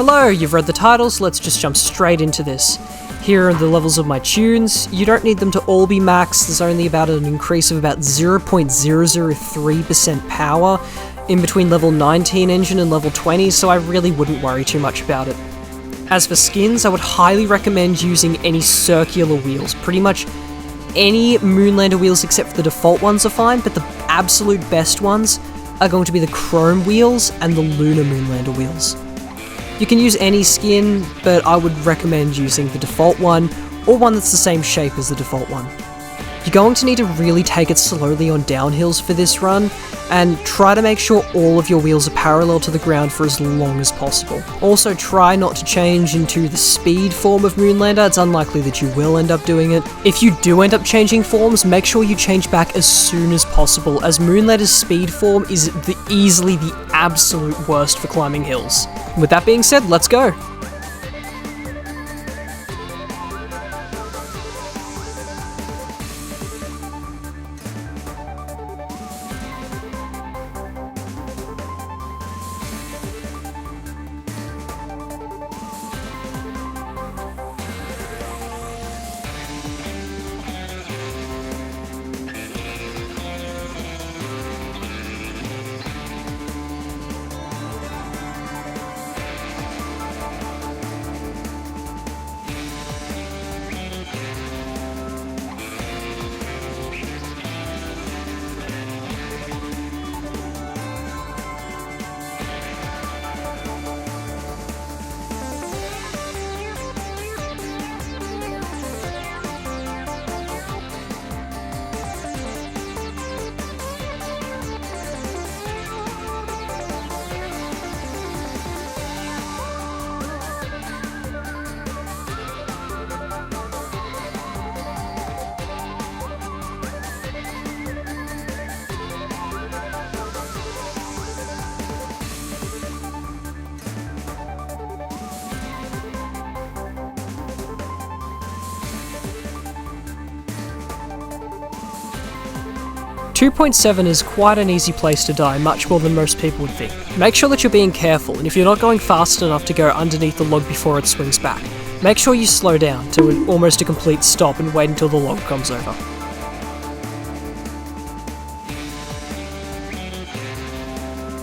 Hello, you've read the titles, let's just jump straight into this. Here are the levels of my tunes. You don't need them to all be maxed, there's only about an increase of about 0.003% power in between level 19 engine and level 20, so I really wouldn't worry too much about it. As for skins, I would highly recommend using any circular wheels. Pretty much any Moonlander wheels except for the default ones are fine, but the absolute best ones are going to be the chrome wheels and the lunar Moonlander wheels. You can use any skin, but I would recommend using the default one, or one that's the same shape as the default one. You're going to need to really take it slowly on downhills for this run, and try to make sure all of your wheels are parallel to the ground for as long as possible. Also, try not to change into the speed form of Moonlander, it's unlikely that you will end up doing it. If you do end up changing forms, make sure you change back as soon as possible, as Moonlander's speed form is easily the absolute worst for climbing hills. With that being said, let's go! 2.7 is quite an easy place to die, much more than most people would think. Make sure that you're being careful, and if you're not going fast enough to go underneath the log before it swings back, make sure you slow down to almost a complete stop and wait until the log comes over.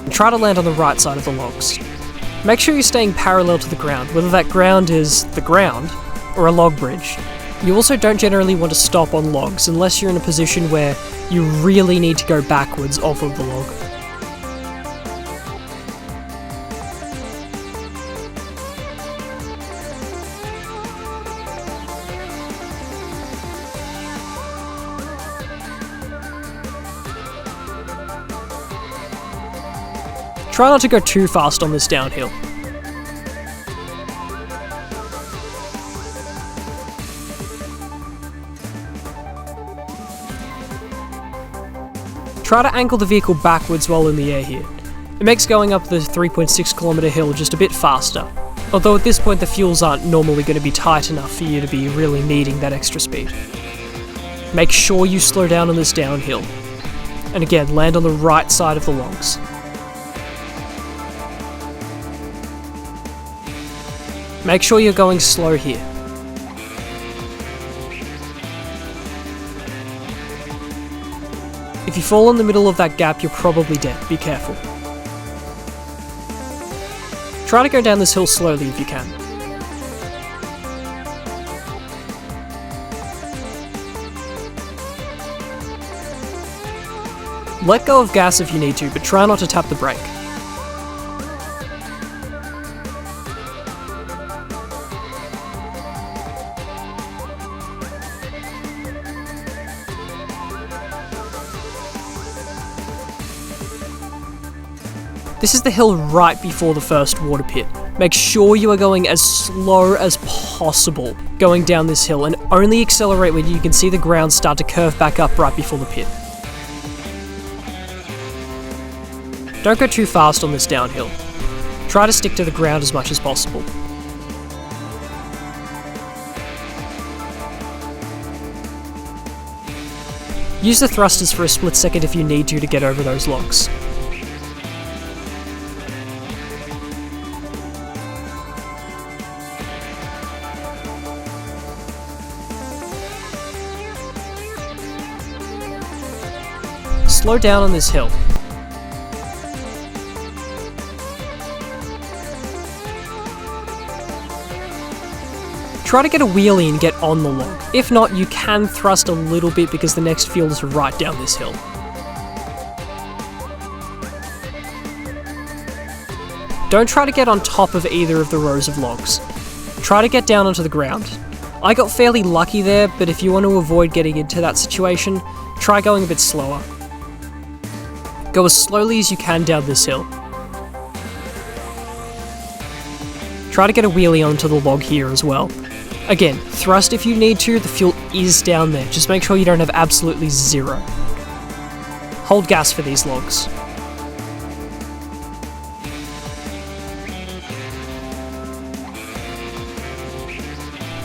And try to land on the right side of the logs. Make sure you're staying parallel to the ground, whether that ground is the ground or a log bridge. You also don't generally want to stop on logs unless you're in a position where you really need to go backwards off of the log. Try not to go too fast on this downhill. Try to angle the vehicle backwards while in the air here. It makes going up the 3.6km hill just a bit faster, although at this point the fuels aren't normally going to be tight enough for you to be really needing that extra speed. Make sure you slow down on this downhill, and again, land on the right side of the logs. Make sure you're going slow here. If you fall in the middle of that gap, you're probably dead. Be careful. Try to go down this hill slowly if you can. Let go of gas if you need to, but try not to tap the brake. This is the hill right before the first water pit. Make sure you are going as slow as possible going down this hill, and only accelerate when you can see the ground start to curve back up right before the pit. Don't go too fast on this downhill. Try to stick to the ground as much as possible. Use the thrusters for a split second if you need to get over those logs. slow down on this hill. Try to get a wheelie and get on the log. If not, you can thrust a little bit because the next field is right down this hill. Don't try to get on top of either of the rows of logs. Try to get down onto the ground. I got fairly lucky there, but if you want to avoid getting into that situation, try going a bit slower. Go as slowly as you can down this hill. Try to get a wheelie onto the log here as well. Again, thrust if you need to, the fuel is down there, just make sure you don't have absolutely zero. Hold gas for these logs.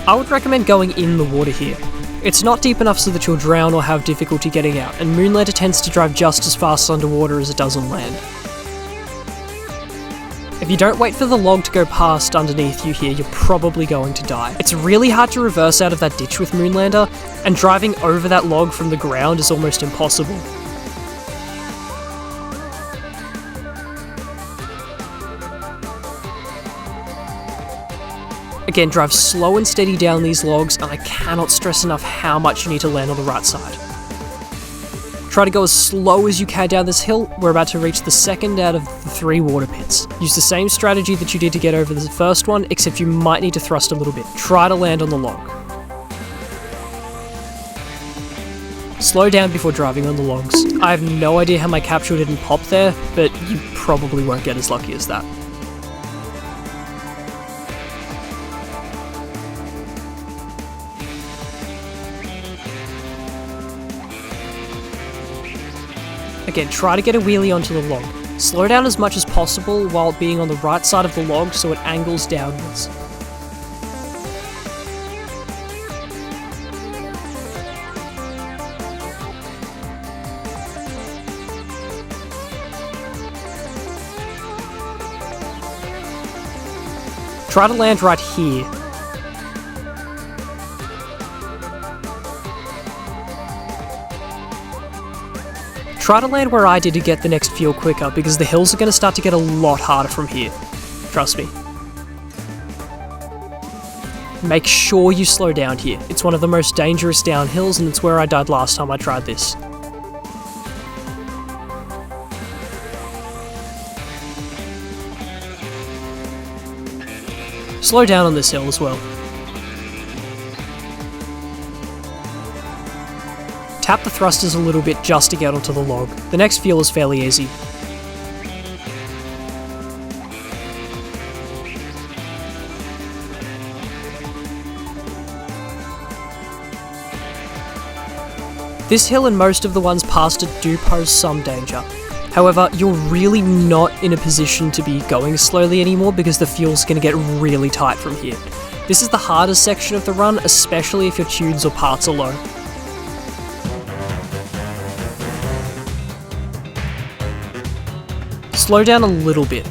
I would recommend going in the water here. It's not deep enough so that you'll drown or have difficulty getting out, and Moonlander tends to drive just as fast underwater as it does on land. If you don't wait for the log to go past underneath you here, you're probably going to die. It's really hard to reverse out of that ditch with Moonlander, and driving over that log from the ground is almost impossible. Again, drive slow and steady down these logs, and I cannot stress enough how much you need to land on the right side. Try to go as slow as you can down this hill. We're about to reach the second out of the 3 water pits. Use the same strategy that you did to get over the first one, except you might need to thrust a little bit. Try to land on the log. Slow down before driving on the logs. I have no idea how my capsule didn't pop there, but you probably won't get as lucky as that. Again, try to get a wheelie onto the log. Slow down as much as possible while being on the right side of the log so it angles downwards. Try to land right here. Try to land where I did to get the next fuel quicker, because the hills are going to start to get a lot harder from here. Trust me. Make sure you slow down here. It's one of the most dangerous downhills, and it's where I died last time I tried this. Slow down on this hill as well. Tap the thrusters a little bit just to get onto the log. The next fuel is fairly easy. This hill and most of the ones past it do pose some danger. However, you're really not in a position to be going slowly anymore because the fuel's going to get really tight from here. This is the hardest section of the run, especially if your tunes or parts are low. Slow down a little bit.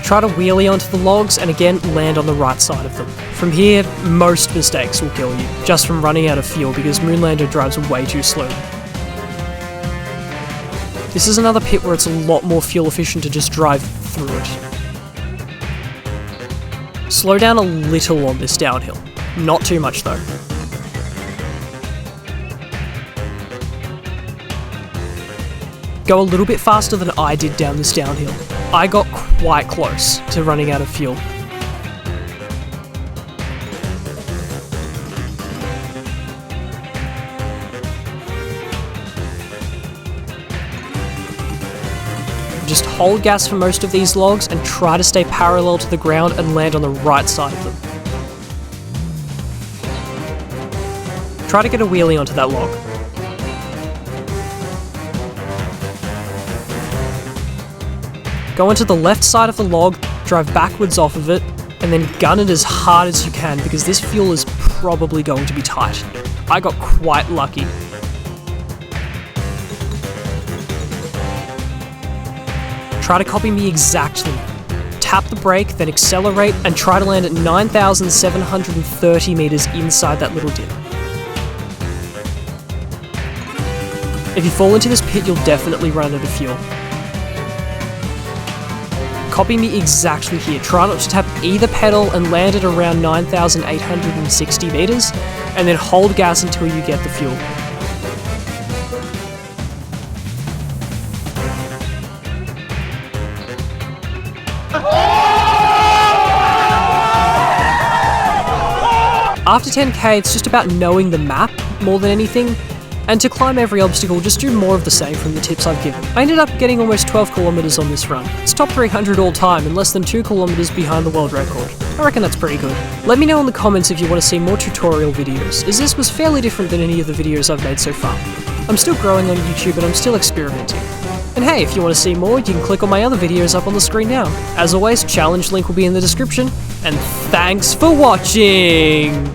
Try to wheelie onto the logs and again land on the right side of them. From here, most mistakes will kill you, just from running out of fuel because Moonlander drives way too slowly. This is another pit where it's a lot more fuel efficient to just drive through it. Slow down a little on this downhill, not too much though. Go a little bit faster than I did down this downhill. I got quite close to running out of fuel. Just hold gas for most of these logs and try to stay parallel to the ground and land on the right side of them. Try to get a wheelie onto that log. Go onto the left side of the log drive backwards off of it, and then gun it as hard as you can because this fuel is probably going to be tight. I got quite lucky. Try to copy me exactly. Tap the brake, then accelerate, and try to land at 9,730 meters inside that little dip. If you fall into this pit, you'll definitely run out of fuel. Copy me exactly here. Try not to tap either pedal and land at around 9,860 meters, and then hold gas until you get the fuel. After 10k, it's just about knowing the map more than anything, and to climb every obstacle, just do more of the same from the tips I've given. I ended up getting almost 12 kilometers on this run. It's top 300 all time and less than 2 kilometers behind the world record. I reckon that's pretty good. Let me know in the comments if you want to see more tutorial videos, as this was fairly different than any of the videos I've made so far. I'm still growing on YouTube and I'm still experimenting. And hey, if you want to see more, you can click on my other videos up on the screen now. As always, challenge link will be in the description, and thanks for watching!